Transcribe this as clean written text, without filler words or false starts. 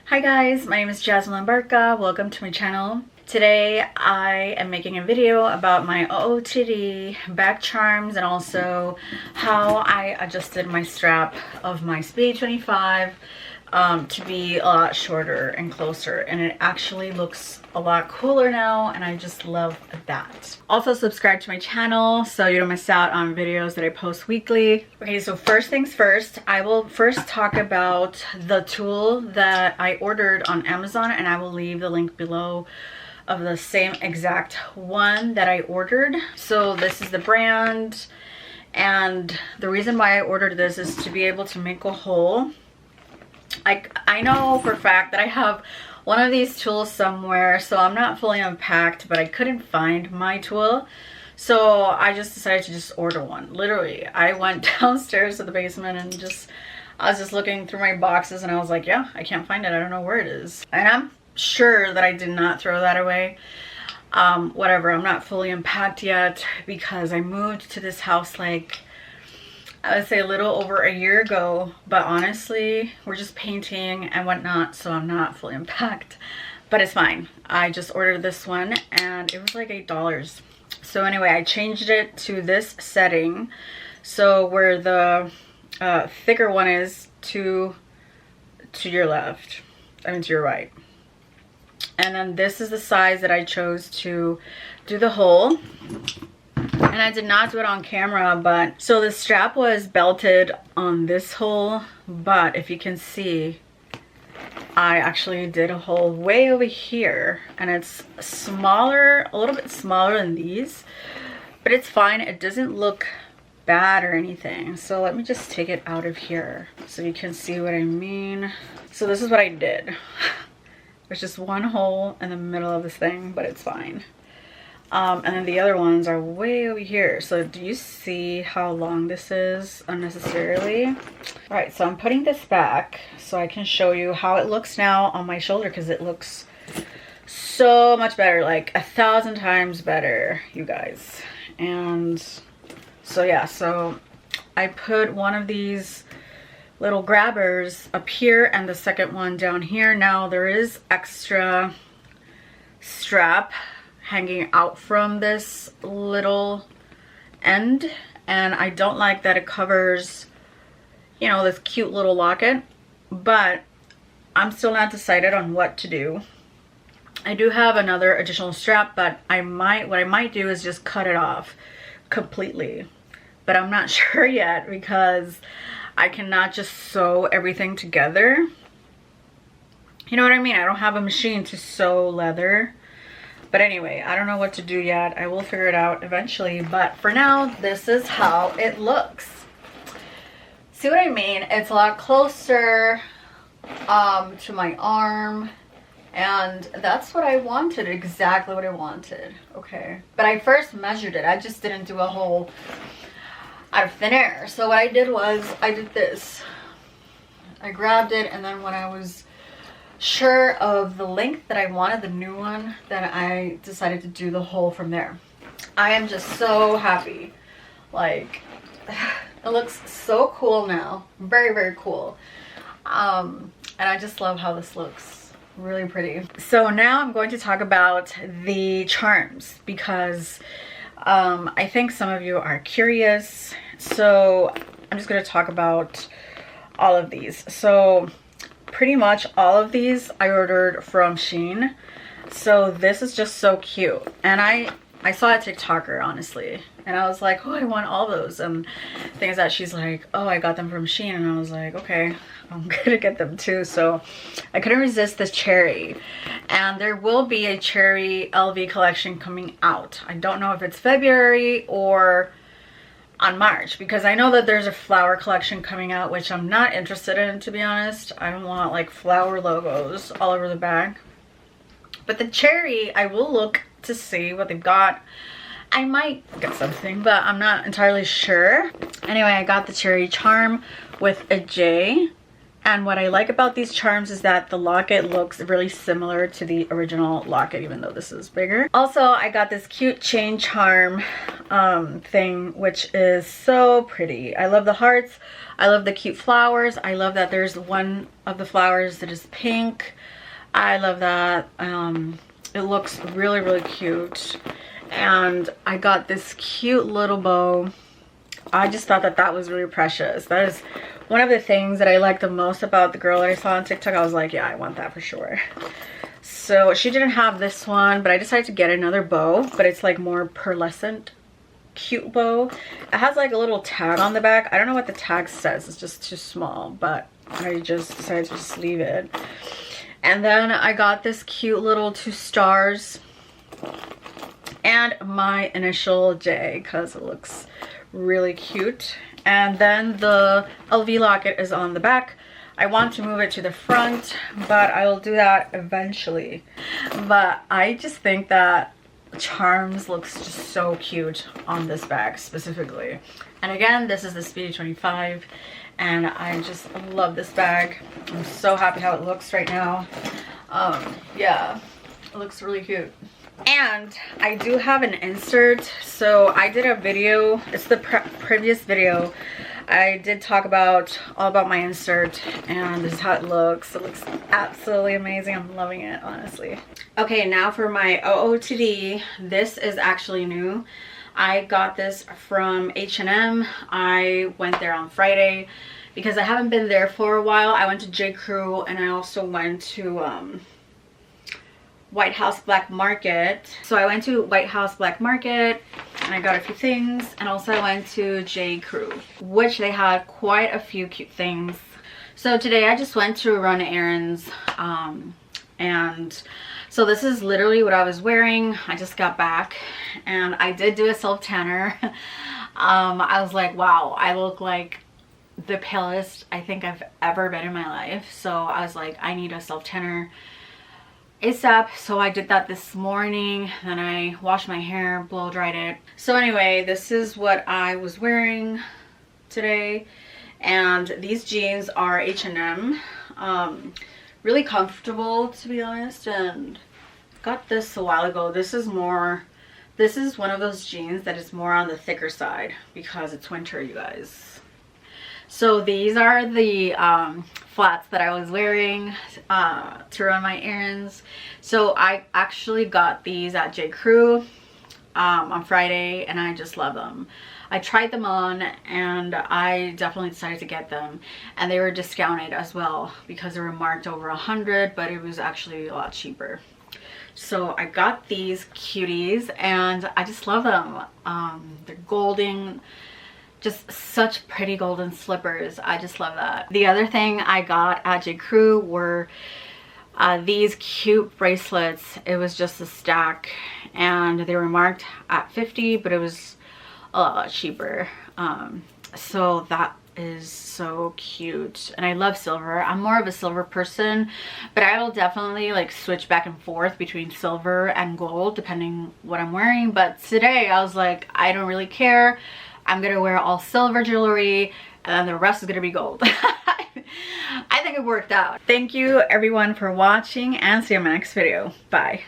Hi guys, my name is Jazmine Lambarca. Welcome to my channel. Today I am making a video about my OOTD back charms and also how I adjusted my strap of my Speedy 25 to be a lot shorter and closer, and it actually looks a lot cooler now, and I just love that. Also subscribe to my channel so you don't miss out on videos that I post weekly. Okay, so first things first, I will first talk about the tool that I ordered on Amazon, and I will leave the link below of the same exact one that I ordered. So this is the brand, and the reason why I ordered this is to be able to make a hole. I know for a fact that I have one of these tools somewhere, so I'm not fully unpacked, but I couldn't find my tool, so I just decided to just order one. Literally, I went downstairs to the basement and I was just looking through my boxes, and I was like, yeah, I can't find it. I don't know where it is. And I'm sure that I did not throw that away. Whatever, I'm not fully unpacked yet because I moved to this house like, I would say a little over a year ago, but honestly, we're just painting and whatnot, so I'm not fully unpacked, but it's fine. I just ordered this one and it was like $8. So anyway, I changed it to this setting. So where the thicker one is to your left, I mean to your right. And then this is the size that I chose to do the hole. And I did not do it on camera, but so the strap was belted on this hole, but if you can see, I actually did a hole way over here, and it's smaller, a little bit smaller than these, but it's fine. It doesn't look bad or anything. So let me just take it out of here so you can see what I mean. So this is what I did. There's just one hole in the middle of this thing, but it's fine. And then the other ones are way over here. So do you see how long this is unnecessarily? All right, so I'm putting this back so I can show you how it looks now on my shoulder, because it looks so much better, like 1,000 times better, you guys. And so yeah, so I put one of these little grabbers up here and the second one down here. Now there is extra strap hanging out from this little end, and I don't like that it covers, you know, this cute little locket, but I'm still not decided on what to do. I do have another additional strap, but what I might do is just cut it off completely, but I'm not sure yet because I cannot just sew everything together. You know what I mean? I don't have a machine to sew leather. But anyway, I don't know what to do yet. I will figure it out eventually. But for now, this is how it looks. See what I mean? It's a lot closer to my arm. And that's what I wanted, exactly what I wanted. Okay. But I first measured it. I just didn't do a hole out of thin air. So what I did was, I did this. I grabbed it, and then when I was sure of the length that I wanted, the new one, then I decided to do the hole from there. I am just so happy. Like, it looks so cool now. Very, very cool. And I just love how this looks. Really pretty. So now I'm going to talk about the charms, because I think some of you are curious. So I'm just going to talk about all of these. So pretty much all of these I ordered from Shein. So this is just so cute, and I saw a TikToker, honestly, and I was like, oh, I want all those. And things that she's like, oh, I got them from Shein, and I was like, okay, I'm gonna get them too. So I couldn't resist this cherry, and there will be a cherry LV collection coming out. I don't know if it's February or on March, because I know that there's a flower collection coming out, which I'm not interested in, to be honest. I don't want like flower logos all over the bag. But the cherry, I will look to see what they've got. I might get something, but I'm not entirely sure. Anyway, I got the cherry charm with a J, And what I like about these charms is that the locket looks really similar to the original locket, even though this is bigger. Also, I got this cute chain charm thing, which is so pretty. I love the hearts. I love the cute flowers. I love that there's one of the flowers that is pink. I love that. It looks really, really cute. And I got this cute little bow. I just thought that that was really precious. That is one of the things that I like the most about the girl that I saw on TikTok. I was like, yeah, I want that for sure. So she didn't have this one, but I decided to get another bow, but it's like more pearlescent cute bow. It has like a little tag on the back. I don't know what the tag says. It's just too small, but I just decided to just leave it. And then I got this cute little 2 stars and my initial J because it looks really cute. And then the LV locket is on the back. I want to move it to the front, but I will do that eventually. But I just think that charms looks just so cute on this bag specifically. And again, this is the Speedy 25 and I just love this bag. I'm so happy how it looks right now. Yeah, it looks really cute. And I do have an insert. So I did a video, it's the previous video. I did talk about all about my insert and this is how it looks. It looks absolutely amazing. I'm loving it, honestly. Okay, now for my OOTD. This is actually new. I got this from H&M. I went there on Friday because I haven't been there for a while. I went to jcrew and I also went to White House Black Market. So I went to White House Black Market and I got a few things, and also I went to jcrew, which they had quite a few cute things. So today I just went to run errands, and so this is literally what I was wearing. I just got back and I did do a self tanner. I was like, wow, I look like the palest I think I've ever been in my life. So I was like, I need a self tanner ASAP. So I did that this morning, then I washed my hair, blow dried it. So anyway, this is what I was wearing today, and these jeans are H&M. Really comfortable, to be honest, and got this a while ago. This is one of those jeans that is more on the thicker side because it's winter, you guys. So these are the flats that I was wearing to run my errands. So I actually got these at jcrew on Friday and I just love them. I tried them on and I definitely decided to get them, and they were discounted as well because they were marked over 100, but it was actually a lot cheaper. So I got these cuties and I just love them. They're golden, just such pretty golden slippers. I just love that. The other thing I got at jcrew were these cute bracelets. It was just a stack and they were marked at 50, but it was a lot cheaper. So that is so cute, and I love silver. I'm more of a silver person, but I will definitely like switch back and forth between silver and gold depending what I'm wearing. But today I was like, I don't really care. I'm gonna wear all silver jewelry and then the rest is gonna be gold. I think it worked out. Thank you everyone for watching and see you in my next video. Bye.